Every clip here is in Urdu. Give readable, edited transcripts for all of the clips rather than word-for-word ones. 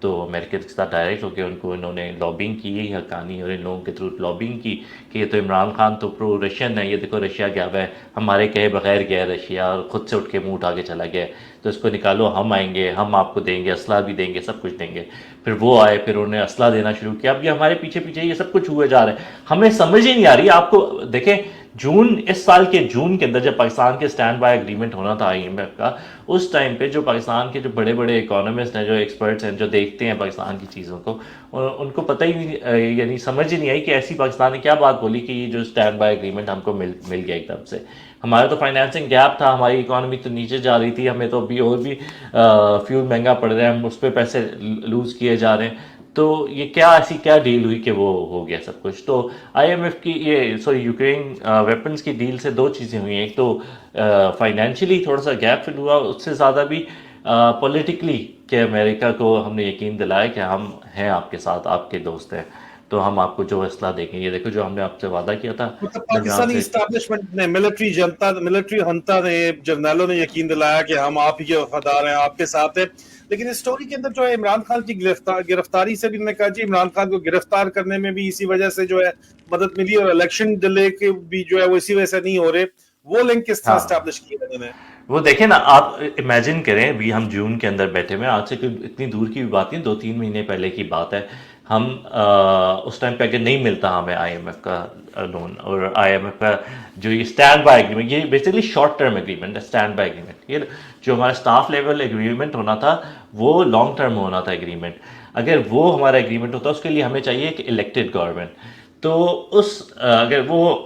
تو امریکہ کے ساتھ ڈائریکٹ ہو کے ان کو انہوں نے لابنگ کی حقانی اور ان لوگوں کے تھرو لابنگ کی کہ یہ تو عمران خان تو پرو رشین ہے, یہ دیکھو رشیا گیا ہوا ہے, ہمارے کہے بغیر گیا رشیا اور خود سے اٹھ کے منہ اٹھا کے چلا گیا, تو اس کو نکالو, ہم آئیں گے, ہم آپ کو دیں گے, اسلحہ بھی دیں گے, سب کچھ دیں گے. پھر وہ آئے, پھر انہوں نے اسلحہ دینا شروع کیا. اب یہ ہمارے پیچھے پیچھے یہ سب کچھ ہوئے جا رہا ہے, ہمیں سمجھ ہی نہیں آ رہی. آپ کو دیکھیں اس سال کے جون کے اندر جب پاکستان کے اسٹینڈ بائی اگریمنٹ ہونا تھا آئی ایم ایف کا, اس ٹائم پہ جو پاکستان کے جو بڑے بڑے اکانومسٹ ہیں, جو ایکسپرٹس ہیں, جو دیکھتے ہیں پاکستان کی چیزوں کو, ان کو پتہ ہی نہیں, یعنی سمجھ ہی نہیں آئی کہ ایسی پاکستان نے کیا بات بولی کہ یہ جو اسٹینڈ بائی اگریمنٹ ہم کو مل گیا ایک طرف سے. ہمارا تو فائنینسنگ گیپ تھا, ہماری اکانومی تو نیچے جا رہی تھی, ہمیں تو ابھی اور بھی فیول مہنگا پڑ رہا ہے, ہم اس پہ پیسے لوز کیے جا رہے ہیں. تو یہ کیا ایسی کیا ڈیل ہوئی کہ وہ ہو گیا سب کچھ. تو آئی ایم ایف کی یہ سوری یوکرین ویپنز کی ڈیل سے دو چیزیں ہوئی ہیں. ایک تو فائنینشلی تھوڑا سا گیپ فل ہوا, اس سے زیادہ بھی پولیٹیکلی کہ امریکہ کو ہم نے یقین دلایا کہ ہم ہیں آپ کے ساتھ, آپ کے دوست ہیں, تو ہم آپ کو جو اسلحہ دیں گے. یہ دیکھو جو ہم نے آپ سے وعدہ کیا تھا مطلب پنجاب پاکستانی سے. اسٹیبلشمنٹ نے, ملٹری جنتا, ملٹری ہنتا نے, جرنیلوں نے یقین دلایا کہ ہم آپ ہی کے وفادار ہیں, آپ کے ساتھ ہیں. لیکن اس سٹوری کے اندر جو ہے عمران خان کی گرفتاری سے بھی انہوں نے کہا جی عمران خان کو گرفتار کرنے میں بھی اسی وجہ سے جو ہے مدد ملی, اور الیکشن ڈیلے کے بھی جو ہے وہ اسی وجہ سے نہیں ہو رہے. وہ لنک کس طرح ہاں اسٹیبلش کیا انہوں نے؟ وہ دیکھیں نا, آپ امیجن کریں ابھی ہم جون کے اندر بیٹھے ہوئے ہیں, آج سے کوئی اتنی دور کی بھی بات نہیں, 2-3 مہینے پہلے کی بات ہے. ہم اس ٹائم پہ اگر نہیں ملتا ہمیں آئی ایم ایف کا لون, اور آئی ایم ایف کا جو یہ اسٹینڈ بائی اگریمنٹ, یہ بیسکلی شارٹ ٹرم اگریمنٹ ہے اسٹینڈ بائی اگریمنٹ. یہ جو ہمارا اسٹاف لیول اگریمنٹ ہونا تھا وہ لانگ ٹرم ہونا تھا اگریمنٹ. اگر وہ ہمارا اگریمنٹ ہوتا اس کے لیے ہمیں چاہیے کہ الیکٹڈ گورنمنٹ. تو اگر وہ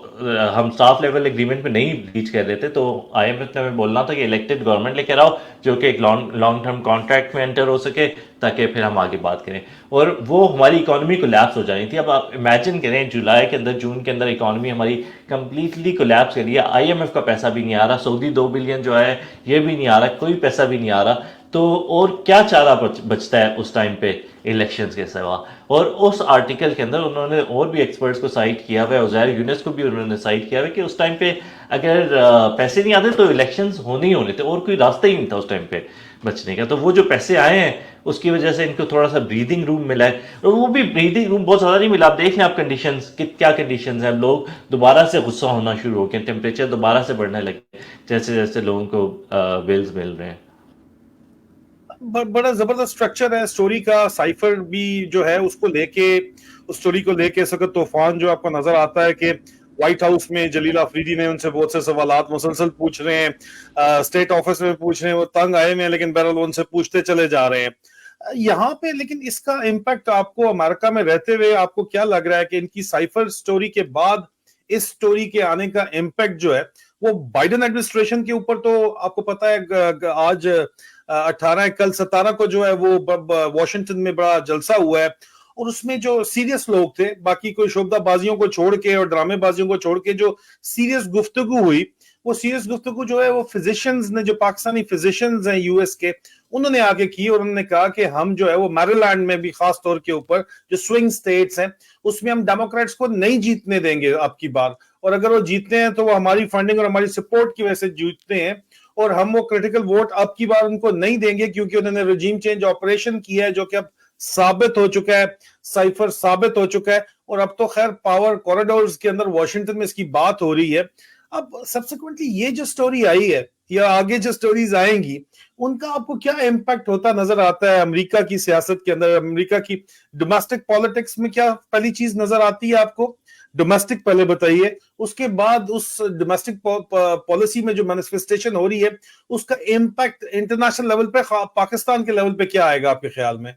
ہم اسٹاف لیول اگریمنٹ میں نہیں ریچ کر دیتے تو آئی ایم ایف نے ہمیں بولنا تھا کہ الیکٹڈ گورنمنٹ لے کے آؤ جو کہ ایک لانگ ٹرم کانٹریکٹ میں انٹر ہو سکے, تاکہ پھر ہم آگے بات کریں. اور وہ ہماری اکانومی کولیپس ہو جانی تھی. اب آپ امیجن کریں جولائی کے اندر, جون کے اندر اکانومی ہماری کمپلیٹلی کولیپس کر رہی ہے, آئی ایم ایف کا پیسہ بھی نہیں آ رہا, سعودی 2 بلین جو ہے یہ بھی نہیں آ رہا, کوئی پیسہ بھی نہیں آ رہا. تو اور کیا چارہ بچتا ہے اس ٹائم پہ الیکشنز کے سوا. اور اس آرٹیکل کے اندر انہوں نے اور بھی ایکسپرٹس کو سائٹ کیا ہوا ہے, عزیر یونس کو بھی انہوں نے سائٹ کیا ہوا ہے کہ اس ٹائم پہ اگر پیسے نہیں آتے تو الیکشنز ہونے ہی ہونے تھے, اور کوئی راستہ ہی نہیں تھا اس ٹائم پہ بچنے کا. تو وہ جو پیسے آئے ہیں اس کی وجہ سے ان کو تھوڑا سا بریدنگ روم ملا ہے, اور وہ بھی بریدنگ روم بہت زیادہ نہیں ملا. آپ دیکھ لیں آپ کنڈیشنز کیا کنڈیشنز ہیں, لوگ دوبارہ سے غصہ ہونا شروع ہو گئے, ٹیمپریچر دوبارہ سے بڑھنے لگے جیسے جیسے لوگوں کو بلز مل رہے ہیں. بڑا زبردست سٹرکچر ہے سٹوری کا. سائفر بھی جو ہے اس کو لے کے, اس سٹوری کو لے کے اس وقت طوفان جو آپ کو نظر آتا ہے کہ وائٹ ہاؤس میں جلیل افریدی نے ان سے بہت سے سوالات مسلسل پوچھ رہے ہیں, اسٹیٹ آفس میں پوچھ رہے ہیں, وہ تنگ آئے ہوئے ہیں, لیکن بہرحال ان سے پوچھتے چلے جا رہے ہیں یہاں پہ. لیکن اس کا امپیکٹ آپ کو امریکہ میں رہتے ہوئے آپ کو کیا لگ رہا ہے کہ ان کی سائفر سٹوری کے بعد اس سٹوری کے آنے کا امپیکٹ جو ہے وہ بائیڈن ایڈمنسٹریشن کے اوپر, تو آپ کو پتا ہے آج 18 کل 17 کو جو ہے وہ واشنگٹن میں بڑا جلسہ ہوا ہے, اور اس میں جو سیریس لوگ تھے, باقی کوئی شعبدہ بازیوں کو چھوڑ کے اور ڈرامے بازیوں کو چھوڑ کے جو سیریس گفتگو ہوئی, وہ سیریس گفتگو جو ہے وہ فزیشنز نے, جو پاکستانی فزیشنز ہیں یو ایس کے, انہوں نے آگے کی, اور انہوں نے کہا کہ ہم جو ہے وہ میریلینڈ میں بھی خاص طور کے اوپر جو سوئنگ سٹیٹس ہیں اس میں ہم ڈیموکریٹس کو نہیں جیتنے دیں گے اب کی بار, اور اگر وہ جیتتے ہیں تو وہ ہماری فنڈنگ اور ہماری سپورٹ کی وجہ سے جیتتے ہیں, اور ہم وہ کریٹیکل ووٹ اب کی بار ان کو نہیں دیں گے کیونکہ انہوں نے رجیم چینج آپریشن کیا ہے جو کہ اب ثابت ہو چکا ہے, سائفر ثابت ہو چکا ہے. اور اب تو خیر پاور کوریڈورز کے اندر واشنگٹن میں اس کی بات ہو رہی ہے. اب سبسیکوئنٹلی یہ جو سٹوری آئی ہے یا آگے جو سٹوریز آئیں گی ان کا آپ کو کیا امپیکٹ ہوتا نظر آتا ہے امریکہ کی سیاست کے اندر, امریکہ کی ڈومیسٹک پالیٹکس میں؟ کیا پہلی چیز نظر آتی ہے آپ کو؟ ڈومیسٹک پہلے بتائیے, اس کے بعد اس ڈومیسٹک پالیسی میں جو مینیفیسٹیشن ہو رہی ہے اس کا امپیکٹ انٹرنیشنل لیول پہ, پاکستان کے لیول پہ کیا آئے گا آپ کے خیال میں,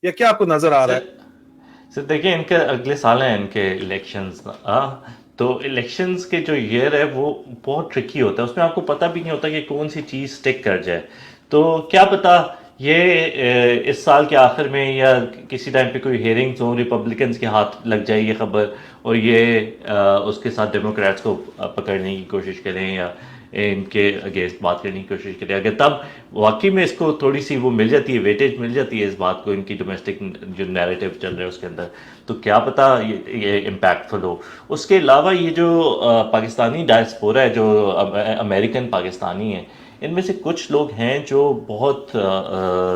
یا کیا آپ کو نظر آ رہا ہے؟ سر دیکھیں ان کے اگلے سال ہیں ان کے الیکشنز, تو الیکشنز کے جو ایئر ہے وہ بہت ٹرکی ہوتا ہے, اس میں آپ کو پتہ بھی نہیں ہوتا کہ کون سی چیز سٹک کر جائے. تو کیا پتہ یہ اس سال کے آخر میں یا کسی ٹائم پہ کوئی ہیئرنگز ہوں, ریپبلکنز کے ہاتھ لگ جائے یہ خبر, اور یہ اس کے ساتھ ڈیموکریٹس کو پکڑنے کی کوشش کریں یا ان کے اگینسٹ بات کرنے کی کوشش کریں. اگر تب واقعی میں اس کو تھوڑی سی وہ مل جاتی ہے, ویٹیج مل جاتی ہے اس بات کو, ان کی ڈومیسٹک جو نیریٹو چل رہا ہے اس کے اندر, تو کیا پتہ یہ امپیکٹفل ہو. اس کے علاوہ یہ جو پاکستانی ڈائسپورا ہے, جو امریکن پاکستانی ہیں, ان میں سے کچھ لوگ ہیں جو بہت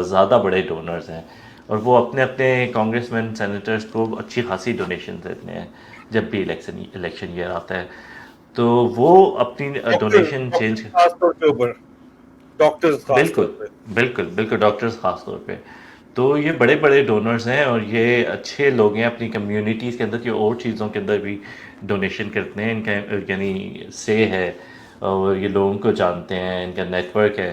زیادہ بڑے ڈونرز ہیں, اور وہ اپنے اپنے کانگریس مین سینیٹرز کو اچھی خاصی ڈونیشن دیتے ہیں جب بھی الیکشن ایئر آتا ہے، تو وہ اپنی ڈونیشن چینج. ڈاکٹر خاص طور کے اوپر، ڈاکٹرز خاص بالکل طور پہ. بالکل بالکل ڈاکٹرز خاص طور پہ. تو یہ بڑے بڑے ڈونرز ہیں اور یہ اچھے لوگ ہیں، اپنی کمیونٹیز کے اندر کی اور چیزوں کے اندر بھی ڈونیشن کرتے ہیں. ان کا یعنی سے ہے اور یہ لوگوں کو جانتے ہیں، ان کا نیٹ ورک ہے.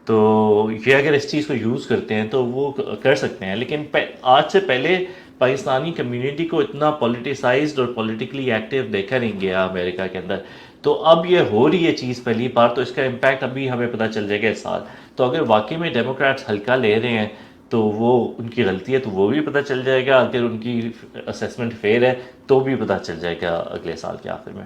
تو یہ اگر اس چیز کو یوز کرتے ہیں تو وہ کر سکتے ہیں. لیکن آج سے پہلے پاکستانی کمیونٹی کو اتنا پولیٹیسائزڈ اور پولیٹیکلی ایکٹیو دیکھا نہیں گیا امریکہ کے اندر. تو اب یہ ہو رہی ہے چیز پہلی بار، تو اس کا امپیکٹ ابھی ہمیں پتہ چل جائے گا اس سال. تو اگر واقعی میں ڈیموکریٹس ہلکا لے رہے ہیں تو وہ ان کی غلطی ہے، تو وہ بھی پتہ چل جائے گا. اگر ان کی اسیسمنٹ فیئر ہے تو بھی پتہ چل جائے گا اگلے سال کے آخر میں.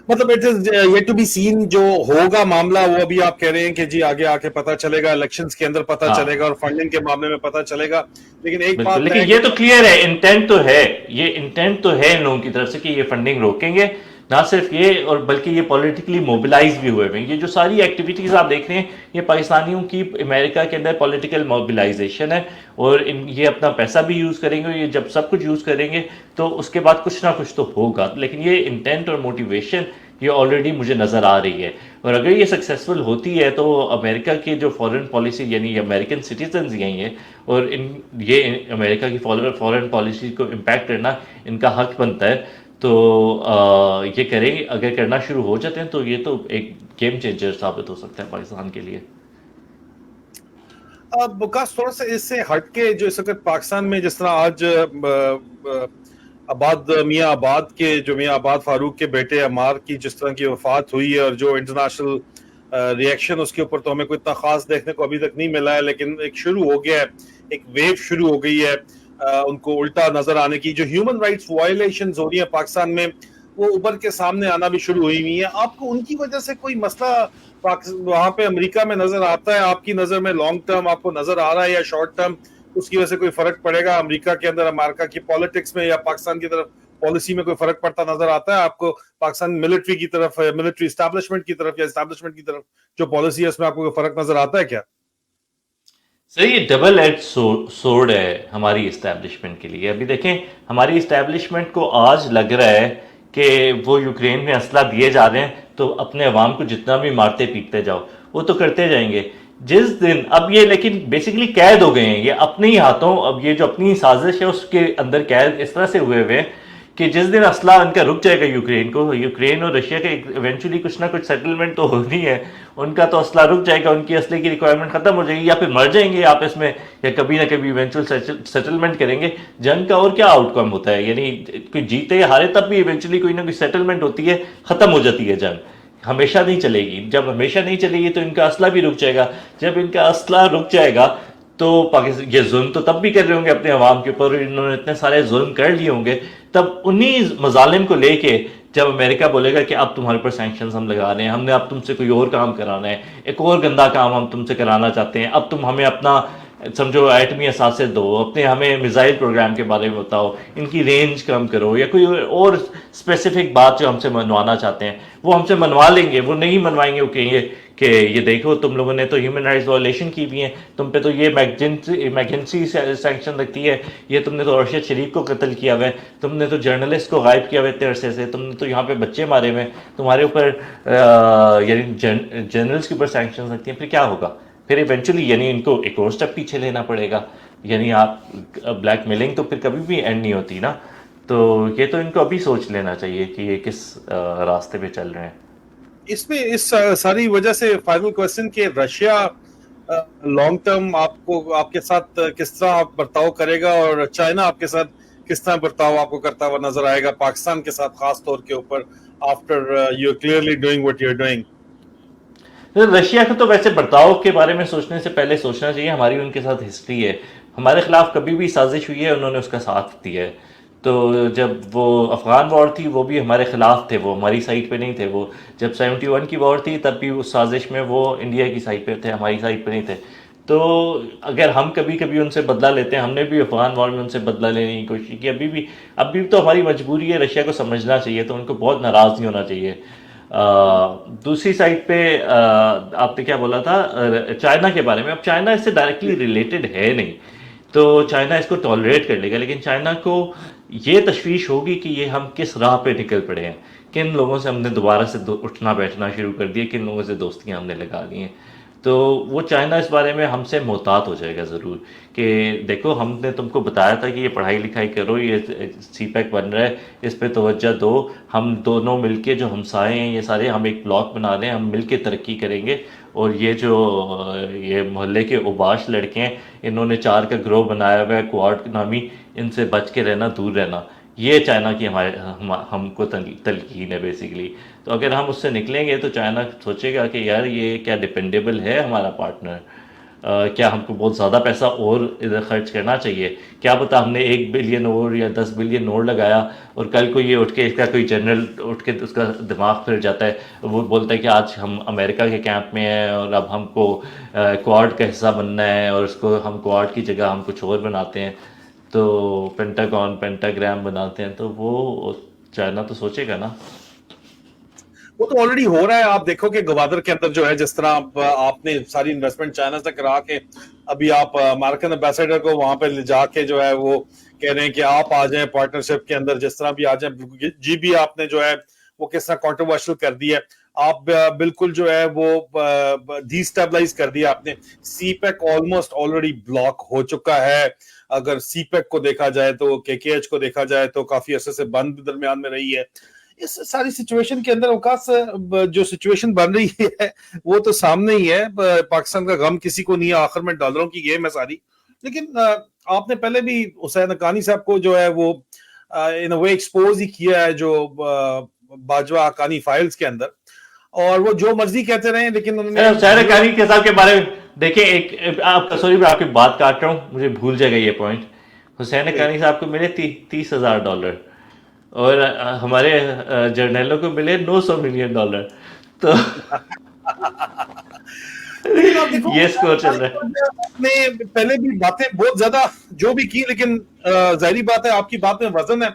مطلب it is yet to be seen, جو ہوگا معاملہ وہ ابھی آپ کہہ رہے ہیں کہ جی آگے آ کے پتہ چلے گا، الیکشنز کے اندر پتہ ہاں چلے گا اور فنڈنگ کے معاملے میں پتہ چلے گا. لیکن ایک بالکل، بات لیکن ہے کہ یہ تو کلیئر ہے، انٹینٹ تو ہے، یہ انٹینٹ تو ہے ان لوگوں کی طرف سے کہ یہ فنڈنگ روکیں گے. نہ صرف یہ، اور بلکہ یہ پولیٹیکلی موبلائز بھی ہوئے ہیں. یہ جو ساری ایکٹیویٹیز آپ دیکھ رہے ہیں یہ پاکستانیوں کی امریکہ کے اندر پولیٹیکل موبلائزیشن ہے. اور یہ اپنا پیسہ بھی یوز کریں گے، یہ جب سب کچھ یوز کریں گے تو اس کے بعد کچھ نہ کچھ تو ہوگا. لیکن یہ انٹینٹ اور موٹیویشن یہ آلریڈی مجھے نظر آ رہی ہے. اور اگر یہ سکسیسفل ہوتی ہے تو امریکہ کی جو فارن پالیسی، یعنی امریکن سٹیزنز یہی ہیں اور یہ امریکہ کی فارن پالیسی کو امپیکٹ کرنا ان کا حق بنتا ہے. تو یہ کریں گے، اگر کرنا شروع ہو جاتے ہیں تو یہ تو ایک گیم چینجر ثابت ہو سکتا ہے پاکستان کے لیے. بکاس تھوڑا سا اس سے ہٹ کے، جو اس وقت پاکستان میں جس طرح آج میاں آباد فاروق کے بیٹے عمار کی جس طرح کی وفات ہوئی ہے، اور جو انٹرنیشنل ریئیکشن اس کے اوپر تو ہمیں کوئی اتنا خاص دیکھنے کو ابھی تک نہیں ملا ہے، لیکن ایک شروع ہو گیا ہے، ایک ویو شروع ہو گئی ہے ان کو الٹا نظر آنے کی. جو ہیومن رائٹس وائلیشنز ہو رہی ہیں پاکستان میں وہ ابھر کے سامنے آنا بھی شروع ہوئی ہیں. آپ کو ان کی وجہ سے کوئی مسئلہ وہاں پہ امریکہ میں نظر آتا ہے؟ آپ کی نظر میں لانگ ٹرم آپ کو نظر آ رہا ہے، یا شارٹ ٹرم اس کی وجہ سے کوئی فرق پڑے گا امریکہ کے اندر، امریکہ کی پالیٹکس میں، یا پاکستان کی طرف پالیسی میں کوئی فرق پڑتا نظر آتا ہے آپ کو؟ پاکستان ملٹری کی طرف، ملٹری اسٹیبلشمنٹ کی طرف، یا اسٹیبلشمنٹ کی طرف جو پالیسی ہے اس میں آپ کو کوئی فرق نظر آتا ہے کیا؟ سر یہ ڈبل ایج سورڈ ہے ہماری اسٹیبلشمنٹ کے لیے. ابھی دیکھیں ہماری اسٹیبلشمنٹ کو آج لگ رہا ہے کہ وہ یوکرین میں اسلحہ دیے جا رہے ہیں تو اپنے عوام کو جتنا بھی مارتے پیٹتے جاؤ، وہ تو کرتے جائیں گے. جس دن اب یہ لیکن بیسیکلی قید ہو گئے ہیں، یہ اپنے ہی ہاتھوں، اب یہ جو اپنی سازش ہے اس کے اندر قید اس طرح سے ہوئے ہوئے ہیں کہ جس دن اسلحہ ان کا رک جائے گا یوکرین اور رشیا کا ایونچولی کچھ نہ کچھ سیٹلمنٹ تو ہونی ہے. ان کا تو اسلحہ رک جائے گا، ان کی اسلحے کی ریکوائرمنٹ ختم ہو جائے گی، یا پھر مر جائیں گے آپس میں، یا کبھی نہ کبھی ایونچوئل سیٹلمنٹ کریں گے. جنگ کا اور کیا آؤٹ کم ہوتا ہے؟ یعنی کوئی جیتے یا ہارے تب بھی ایونچولی کوئی نہ کوئی سیٹلمنٹ ہوتی ہے، ختم ہو جاتی ہے جنگ. ہمیشہ نہیں چلے گی. جب ہمیشہ نہیں چلے گی تو ان کا اسلحہ بھی رک جائے گا. جب ان کا اسلحہ رک جائے گا تو پاکستان یہ ظلم تو تب بھی کر رہے ہوں گے اپنے عوام کے اوپر، انہوں نے اتنے سارے ظلم کر لیے ہوں گے. تب انہی مظالم کو لے کے جب امریکہ بولے گا کہ اب تمہارے پر سینکشنز ہم لگا رہے ہیں، ہم نے اب تم سے کوئی اور کام کرانا ہے، ایک اور گندا کام ہم تم سے کرانا چاہتے ہیں، اب تم ہمیں اپنا سمجھو ایٹمی اثاثے دو، اپنے ہمیں میزائل پروگرام کے بارے میں بتاؤ، ان کی رینج کم کرو، یا کوئی اور اسپیسیفک بات جو ہم سے منوانا چاہتے ہیں وہ ہم سے منوا لیں گے. وہ نہیں منوائیں گے، وہ کہیں گے کہ یہ دیکھو تم لوگوں نے تو ہیومن رائٹس وائلیشن کی بھی ہیں، تم پہ تو یہ ایمرجنسی سینکشن لگتی ہے، یہ تم نے تو ارشد شریف کو قتل کیا ہوا ہے، تم نے تو جرنلسٹ کو غائب کیا ہوا ہے اتنے عرصے سے، تم نے تو یہاں پہ بچے مارے ہوئے ہیں، تمہارے اوپر یعنی جرنلس کے اوپر سینکشن لگتی ہیں. پھر کیا ہوگا؟ پھر ایونچولی یعنی ان کو ایک اور اسٹیپ پیچھے لینا پڑے گا. یعنی آپ بلیک میلنگ تو پھر کبھی بھی اینڈ نہیں ہوتی نا. تو یہ تو ان کو ابھی سوچ لینا چاہیے کہ یہ کس راستے پہ چل رہے ہیں. اس میں اس ساری وجہ سے فائنل کوسچن کہ رشیا لانگ ٹرم آپ کے ساتھ کس طرح برتاؤ کرے گا، اور چائنا آپ کے ساتھ کس طرح برتاؤ آپ کو کرتا ہوا نظر آئے گا پاکستان کے ساتھ، خاص طور کے اوپر after you clearly doing what you are doing? Russia کو تو ویسے برتاؤ کے بارے میں سوچنے سے پہلے سوچنا چاہیے ہماری ان کے ساتھ ہسٹری ہے. ہمارے خلاف کبھی بھی سازش ہوئی ہے انہوں نے اس کا ساتھ دیا ہے. تو جب وہ افغان وار تھی وہ بھی ہمارے خلاف تھے، وہ ہماری سائڈ پہ نہیں تھے. وہ جب 71 کی وار تھی تب بھی اس سازش میں وہ انڈیا کی سائڈ پہ تھے، ہماری سائڈ پہ نہیں تھے. تو اگر ہم کبھی کبھی ان سے بدلہ لیتے ہیں، ہم نے بھی افغان وار میں ان سے بدلہ لینے کی کوشش کی، ابھی بھی تو ہماری مجبوری ہے. رشیا کو سمجھنا چاہیے، تو ان کو بہت ناراض نہیں ہونا چاہیے. دوسری سائڈ پہ آپ نے کیا بولا تھا چائنا کے بارے میں. اب چائنا اس سے ڈائریکٹلی ریلیٹڈ ہے نہیں تو چائنا اس کو ٹالریٹ کر لے گا, لیکن چائنا کو یہ تشویش ہوگی کہ یہ ہم کس راہ پہ نکل پڑے ہیں, کن لوگوں سے ہم نے دوبارہ سے اٹھنا بیٹھنا شروع کر دیے, کن لوگوں سے دوستیاں ہم نے لگا لی ہیں. تو وہ چائنا اس بارے میں ہم سے محتاط ہو جائے گا ضرور کہ دیکھو ہم نے تم کو بتایا تھا کہ یہ پڑھائی لکھائی کرو, یہ سی پیک بن رہا ہے, اس پہ توجہ دو, ہم دونوں مل کے جو ہمسائے ہیں یہ سارے ہم ایک بلاک بنا لیں, ہم مل کے ترقی کریں گے. اور یہ جو یہ محلے کے اوباش لڑکے ہیں انہوں نے 4 کا گروہ بنایا ہوا ہے کوارڈ نامی, ان سے بچ کے رہنا, دور رہنا. یہ چائنا کی ہم کو تلقین ہے بیسیکلی. تو اگر ہم اس سے نکلیں گے تو چائنا سوچے گا کہ یار یہ کیا ڈپینڈیبل ہے ہمارا پارٹنر, کیا ہم کو بہت زیادہ پیسہ اور ادھر خرچ کرنا چاہیے, کیا پتا ہم نے 1 بلین اور یا 10 بلین اور لگایا اور کل کو یہ اٹھ کے اس کا کوئی جنرل اٹھ کے اس کا دماغ پھر جاتا ہے, وہ بولتا ہے کہ آج ہم امریکہ کے کیمپ میں ہیں اور اب ہم کو کوارڈ کا حصہ بننا ہے اور اس کو ہم کوارڈ کی جگہ ہم کچھ اور بناتے ہیں, تو پینٹاگرام بناتے ہیں, تو وہ چائنا تو سوچے گا نا. وہ تو آلریڈی ہو رہا ہے. آپ دیکھو کہ گوادر کے اندر جو ہے جس طرح آپ نے ساری انویسٹمنٹ چائنا سے کرا کے ابھی آپ امریکن امبیسڈر کو وہاں پہ لے جا کے جو ہے وہ کہہ رہے ہیں کہ آپ آ جائیں پارٹنرشپ کے اندر, جس طرح بھی آ جائیں. جی بھی آپ نے جو ہے وہ کس طرح کانٹروورشل کر دیا, آپ بالکل جو ہے وہ ڈی اسٹیبلائز کر دیا آپ نے. سی پیک آلموسٹ آلریڈی بلاک ہو چکا ہے. اگر سی پیک کو دیکھا جائے تو کے ایچ کو دیکھا جائے تو کافی عرصے سے بند درمیان میں رہی ہے. اس ساری سچویشن کے اندر اوقات جو سچویشن بن رہی ہے وہ تو سامنے ہی ہے. پاکستان کا غم کسی کو نہیں ہے, آخر میں ڈالروں کی گیم ہے ساری. لیکن آپ نے پہلے بھی حسین حقانی صاحب کو جو ہے وہ ان اے وے ایکسپوز ہی کیا ہے جو باجوہ حقانی فائلز کے اندر, اور وہ جو مرضی کہتے رہے لیکن انہوں نے حسین حقانی کے صاحب کے بارے میں دیکھیں, ایک آپ سوری میں آپ کی بات کاٹ رہا ہوں, مجھے بھول جائے گا یہ پوائنٹ. حسین حقانی صاحب کو ملے $30,000 اور ہمارے جرنیلوں کو ملے $900 ملین. تو لیکن آپ دیکھو یہ سکور چل رہا ہے. آپ نے پہلے بھی باتیں بہت زیادہ جو بھی کی, لیکن ظاہری بات ہے آپ کی بات میں وزن ہے,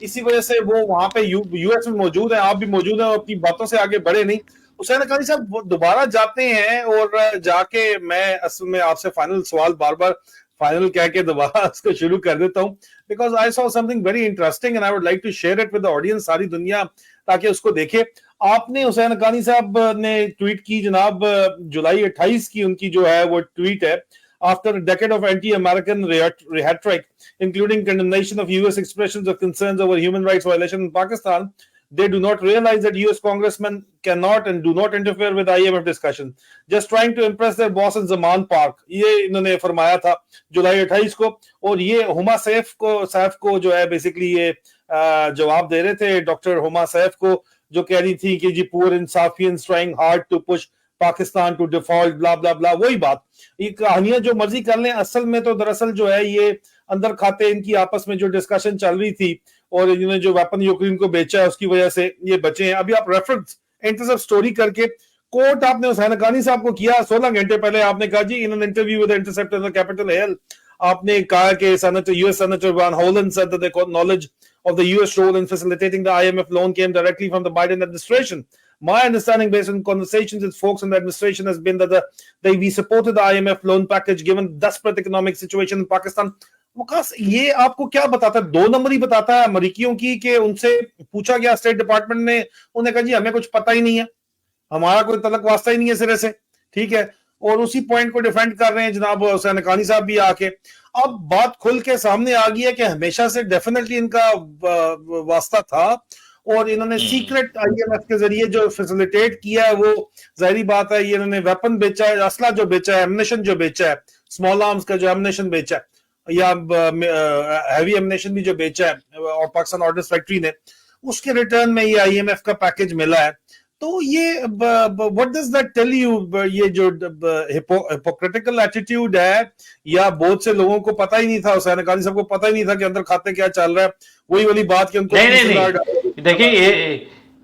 اسی وجہ سے وہ وہاں پہ یو ایس میں موجود ہیں, آپ بھی موجود ہیں, اور اپنی باتوں سے آگے بڑھے نہیں. حسین حقانی صاحب دوبارہ جاتے ہیں اور جا کے میں اصل میں آپ سے فائنل سوال بار بار فائنل کہہ کے دوبارہ اس کو شروع کر دیتا ہوں, because I saw something very interesting and I would like to share it with the audience, ساری دنیا تاکہ اس کو دیکھے. آپ نے حسین حقانی صاحب نے ٹویٹ کی جناب جولائی 28 کی, ان کی جو ہے وہ ٹویٹ ہے, after a decade of anti-American rhetoric, including condemnation of US expressions of concerns over human rights violation in Pakistan, they do not realize that US congressmen cannot and do not interfere with IMF discussions, just trying to impress their boss in Zaman Park. یہ انہوں نے فرمایا تھا جولائی 28 کو, اور یہ ہما سیف کو جو ہے بیسیکلی یہ جواب دے رہے تھے ڈاکٹر ہما سیف کو, جو کہہ رہی تھی کہ جی پور Insafians trying hard to push Pakistan to default blah blah بلا. وہی بات, یہ کہانیاں جو مرضی کر لیں, اصل میں تو دراصل جو ہے یہ اندر کھاتے ان کی آپس میں جو ڈسکشن چل رہی تھی, اور انہوں نے جو ویپن یوکرین کو بیچا ہے اس کی وجہ سے یہ بچے ہیں. ابھی آپ ریفرنس انٹرسیپٹ سٹوری کر کے کوٹ آپ نے حسین حقانی صاحب کو کیا 16 گھنٹے پہلے, آپ نے کہا جی in in interview with Intercept in Capitol Hill, آپ نے کہا کہ senator U S senator Van Hollen said that the knowledge of the US role in facilitating the IMF loan came directly from the Biden administration. My understanding based on conversations with folks in the administration has been that we supported the IMF loan package given desperate economic situation in Pakistan. وقاص یہ آپ کو کیا بتاتا ہے, 2 نمبر ہی بتاتا ہے امریکیوں کی, کہ ان سے پوچھا گیا اسٹیٹ ڈپارٹمنٹ نے, انہوں نے کہا جی ہمیں کچھ پتہ ہی نہیں ہے, ہمارا کوئی تعلق واسطہ ہی نہیں ہے سرے سے, ٹھیک ہے. اور اسی پوائنٹ کو ڈیفینڈ کر رہے ہیں جناب حسین حقانی صاحب بھی آ کے. اب بات کھل کے سامنے آ گئی ہے کہ ہمیشہ سے ڈیفینیٹلی ان کا واسطہ تھا, اور انہوں نے سیکرٹ آئی ایم ایف کے ذریعے جو فیسیلیٹیٹ کیا ہے, وہ ظاہری بات ہے یہ انہوں نے ویپن بیچا ہے, اسلحہ جو بیچا ہے, ایمنیشن جو بیچا ہے, اسمال آرمز کا جو ایمنیشن بیچا ہے یا ہیوی ایمنیشن بھی جو بیچا ہے اور پاکستان آرڈننس فیکٹری نے, اس کے ریٹرن میں یہ آئی ایم ایف کا پیکج ملا ہے. تو یہ what does that tell you, یہ جو hypocritical attitude ہے, یا بہت سے لوگوں کو پتہ ہی نہیں تھا, حسین حقانی صاحب کو پتہ ہی نہیں تھا کہ اندر کھاتے کیا چل رہا ہے, وہی والی بات کہ ان کو نہیں دیکھیں یہ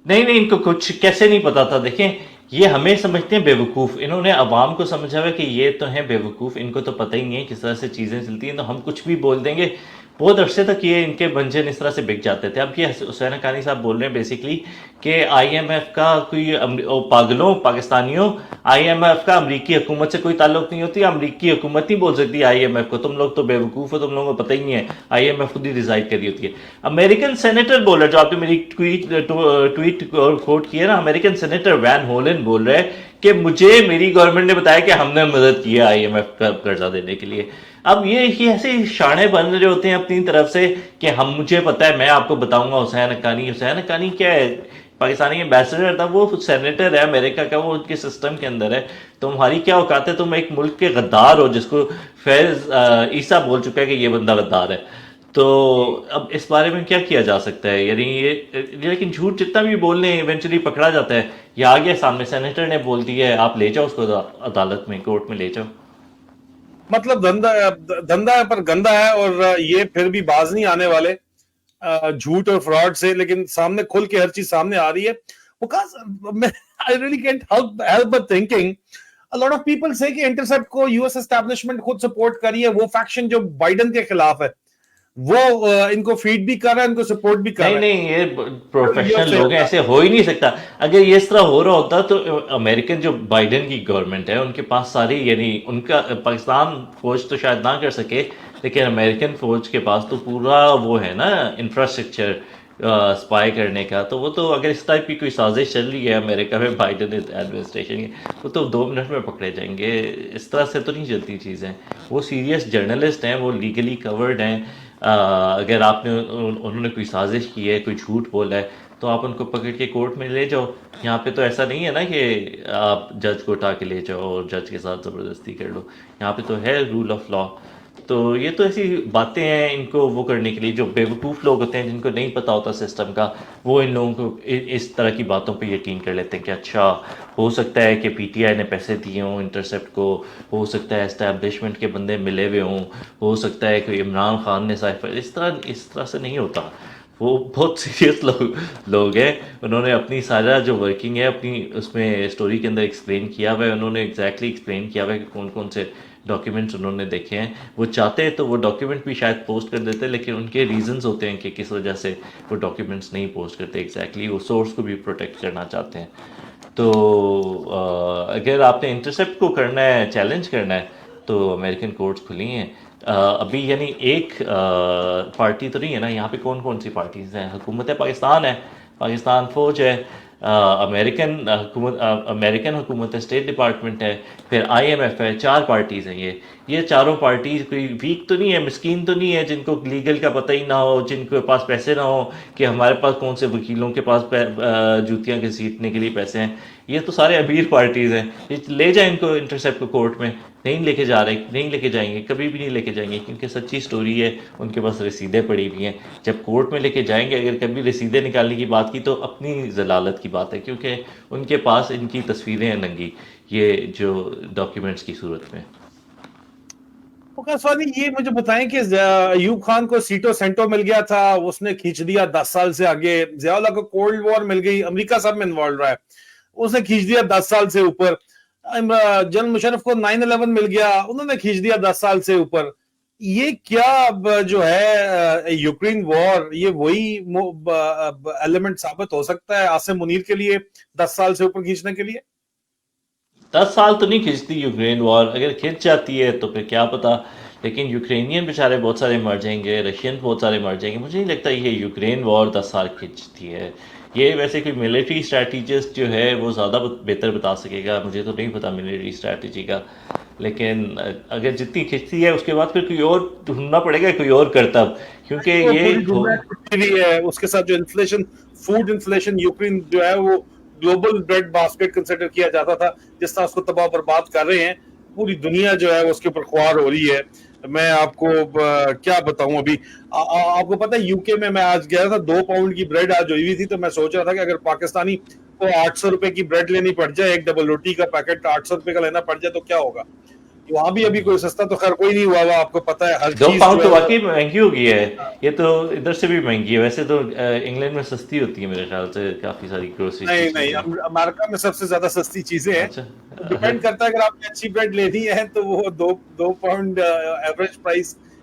نہیں ان کو کچھ کیسے نہیں پتا تھا. دیکھیں یہ ہمیں سمجھتے ہیں بیوقوف, انہوں نے عوام کو سمجھا ہوا کہ یہ تو ہیں بیوقوف, ان کو تو پتہ ہی نہیں ہے کس طرح سے چیزیں چلتی ہیں, تو ہم کچھ بھی بول دیں گے. بہت عرصے تک یہ ان کے منجن اس طرح سے بک جاتے تھے. اب یہ حسین حقانی صاحب بول رہے ہیں بیسکلی کہ آئی ایم ایف کا کوئی پاگلوں پاکستانیوں آئی ایم ایف کا امریکی حکومت سے کوئی تعلق نہیں ہوتی. امریکی حکومت نہیں بول سکتی آئی ایم ایف کو تم لوگ تو بے وقوف ہو, تم لوگوں کو پتہ ہی نہیں ہے آئی ایم ایف خود ہی ریزائڈ کری ہوتی ہے. امریکن سینیٹر بول رہا ہے, جو آپ نے میری ٹویٹ کوٹ کی ہے نا, امریکن سینیٹر وین ہولن بول رہے ہیں کہ مجھے میری گورنمنٹ نے بتایا کہ ہم نے مدد کی ہے آئی ایم ایف کا قرضہ دینے کے لیے. اب یہ ایسے شانے بن رہے ہوتے ہیں اپنی طرف سے کہ ہم مجھے پتہ ہے میں آپ کو بتاؤں گا. حسین حقانی کیا ہے, پاکستانی ایمبیسڈر تھا, وہ سینیٹر ہے امریکہ کا, وہ ان کے سسٹم کے اندر ہے. تمہاری کیا اوقات ہے, تم ایک ملک کے غدار ہو جس کو فیض عیسیٰ بول چکا ہے کہ یہ بندہ غدار ہے. تو اب اس بارے میں کیا جا سکتا ہے, یعنی یہ لیکن جھوٹ جتنا بھی بول لیں ایونچولی پکڑا جاتا ہے. یہ آ گیا سامنے, سینیٹر نے بول دیا ہے, آپ لے جاؤ اس کو عدالت میں, کورٹ میں لے جاؤ. مطلب دھندا ہے پر گندا ہے, اور یہ پھر بھی باز نہیں آنے والے جھوٹ اور فراڈ سے. لیکن سامنے کھل کے ہر چیز سامنے آ رہی ہے. I really can't help but thinking a lot of people say کہ انٹرسیپٹ کو یو ایس اسٹیبلشمنٹ خود سپورٹ کری ہے, وہ فیکشن جو بائیڈن کے خلاف ہے وہ ان کو فیڈ بھی کر رہا ہے, ان کو سپورٹ بھی کر رہا ہے. نہیں یہ پروفیشنل لوگ ہیں, ایسے ہو ہی نہیں سکتا. اگر یہ اس طرح ہو رہا ہوتا تو امریکن جو بائیڈن کی گورنمنٹ ہے ان کے پاس ساری, یعنی ان کا پاکستان فوج تو شاید نہ کر سکے, لیکن امریکن فوج کے پاس تو پورا وہ ہے نا انفراسٹرکچر اسپائی کرنے کا. تو وہ تو اگر اس ٹائپ کی کوئی سازش چل رہی ہے امریکہ میں بائیڈن ایڈمنسٹریشن کی, وہ تو 2 منٹ میں پکڑے جائیں گے. اس طرح سے تو نہیں چلتی چیزیں. وہ سیریس جرنلسٹ ہیں, وہ لیگلی کورڈ ہیں. اگر آپ نے انہوں نے کوئی سازش کی ہے, کوئی جھوٹ بولا ہے, تو آپ ان کو پکڑ کے کورٹ میں لے جاؤ. یہاں پہ تو ایسا نہیں ہے نا کہ آپ جج کو اٹھا کے لے جاؤ اور جج کے ساتھ زبردستی کر لو. یہاں پہ تو ہے رول آف لا. تو یہ تو ایسی باتیں ہیں ان کو وہ کرنے کے لیے, جو بے وقوف لوگ ہوتے ہیں جن کو نہیں پتہ ہوتا سسٹم کا, وہ ان لوگوں کو اس طرح کی باتوں پہ یقین کر لیتے ہیں کہ اچھا ہو سکتا ہے کہ پی ٹی آئی نے پیسے دیے ہوں انٹرسیپٹ کو, ہو سکتا ہے اسٹیبلشمنٹ کے بندے ملے ہوئے ہوں, ہو سکتا ہے کہ عمران خان نے اس طرح سے نہیں ہوتا. وہ بہت سیریس لوگ ہیں. انہوں نے اپنی سارا جو ورکنگ ہے اپنی اس میں اسٹوری کے اندر ایکسپلین کیا ہوا ہے. انہوں نے ایگزیکٹلی ایکسپلین کیا ہوا ہے کہ کون کون سے ڈاکیومنٹس انہوں نے دیکھے ہیں. وہ چاہتے ہیں تو وہ ڈاکیومنٹ بھی شاید پوسٹ کر دیتے, لیکن ان کے ریزنز ہوتے ہیں کہ کس وجہ سے وہ ڈاکیومنٹس نہیں پوسٹ کرتے. ایگزیکٹلی وہ سورس کو بھی پروٹیکٹ کرنا چاہتے ہیں. تو اگر آپ نے انٹرسیپٹ کو کرنا ہے, چیلنج کرنا ہے, تو امریکن کورٹس کھلی ہیں ابھی. یعنی ایک پارٹی تو نہیں ہے نا یہاں پہ. کون سی پارٹیز ہیں؟ حکومت پاکستان ہے, پاکستان فوج ہے, امریکن حکومت ہے, اسٹیٹ ڈپارٹمنٹ ہے, پھر آئی ایم ایف ہے. 4 پارٹیز ہیں. یہ چاروں پارٹیز کوئی ویک تو نہیں ہے, مسکین تو نہیں ہے, جن کو لیگل کا پتہ ہی نہ ہو, جن کے پاس پیسے نہ ہو کہ ہمارے پاس کون سے وکیلوں کے پاس جوتیاں گھسیٹنے کے لیے پیسے ہیں. یہ تو سارے امیر پارٹیز ہیں. لے جائیں ان کو انٹرسیپٹ کو کورٹ میں. نہیں لے کے جا رہے, نہیں لے کے جائیں گے, کبھی بھی نہیں لے کے جائیں گے, کیونکہ سچی سٹوری ہے. ان کے پاس رسیدیں پڑی ہوئی ہیں. جب کورٹ میں لے کے جائیں گے, اگر کبھی رسیدیں نکالنے کی بات کی تو اپنی ضلالت کی بات ہے, کیونکہ ان کے پاس ان کی تصویریں ہیں ننگی, یہ جو ڈاکیومنٹس کی صورت میں. سوانی یہ مجھے بتائیں کہ ایوب خان کو سیٹو سینٹو مل گیا تھا, اس نے کھینچ دیا 10 سال سے آگے. ضیاء اللہ کو کولڈ وار مل گئی, امریکہ سب میں انوالو رہا ہے, اس نے کھینچ دیا 10 سال سے اوپر. جنرل مشرف کو 9/11 مل گیا, انہوں نے کھینچ دیا 10 سال سے اوپر. یہ کیا جو ہے یوکرین وار, یہ وہی ایلیمنٹ ثابت ہو سکتا ہے عاصم منیر کے لیے 10 سال سے اوپر کھینچنے کے لیے؟ 10 سال تو نہیں کھینچتی یوکرین وار. اگر کھینچ جاتی ہے تو پھر کیا پتا, لیکن یوکرینین بیچارے بہت سارے مر جائیں گے, رشین بہت سارے مر جائیں گے. مجھے نہیں لگتا یہ یوکرین وار 10 سال کھینچتی ہے. یہ ویسے کوئی ملٹری اسٹریٹجسٹ جو ہے وہ زیادہ بہتر بتا سکے گا, مجھے تو نہیں پتا ملٹری اسٹریٹجی کا. لیکن اگر جتنی کھینچتی ہے اس کے بعد پھر کوئی اور ڈھونڈنا پڑے گا, کوئی اور کرتب, کیونکہ یہ اس کے ساتھ جو انفلیشن, فوڈ انفلیشن, یوکرین جو ہے وہ گلوبل بریڈ باسکٹ کنسیڈر کیا جاتا تھا, جس طرح اس کو تباہ برباد کر رہے ہیں. پوری دنیا جو ہے اس کے اوپر خوار ہو رہی ہے. میں آپ کو کیا بتاؤں, ابھی آپ کو پتا ہے یو کے میں آج گیا تھا, 2 پاؤنڈ کی بریڈ آج ہوئی تھی. تو میں سوچ رہا تھا کہ اگر پاکستانی کو 800 روپے کی بریڈ لینی پڑ جائے, ایک ڈبل روٹی کا پیکٹ 800 روپے کا لینا پڑ جائے, تو کیا ہوگا. وہاں بھی ابھی کوئی سستا تو خیر کوئی نہیں ہوا ہوا, آپ کو پتا ہے ہر 2 چیز پاؤنڈ تو واقعی مہنگی ہو گئی ہے. یہ تو ادھر سے بھی مہنگی ہے. ویسے تو انگلینڈ میں سستی ہوتی ہے میرے خیال سے کافی ساری گروسری. نہیں, امریکہ میں سب سے زیادہ سستی چیزیں ہیں. ڈیپینڈ کرتا ہے, اگر آپ نے اچھی بریڈ لینی ہے تو وہ 2 پاؤنڈ ایوریج پرائس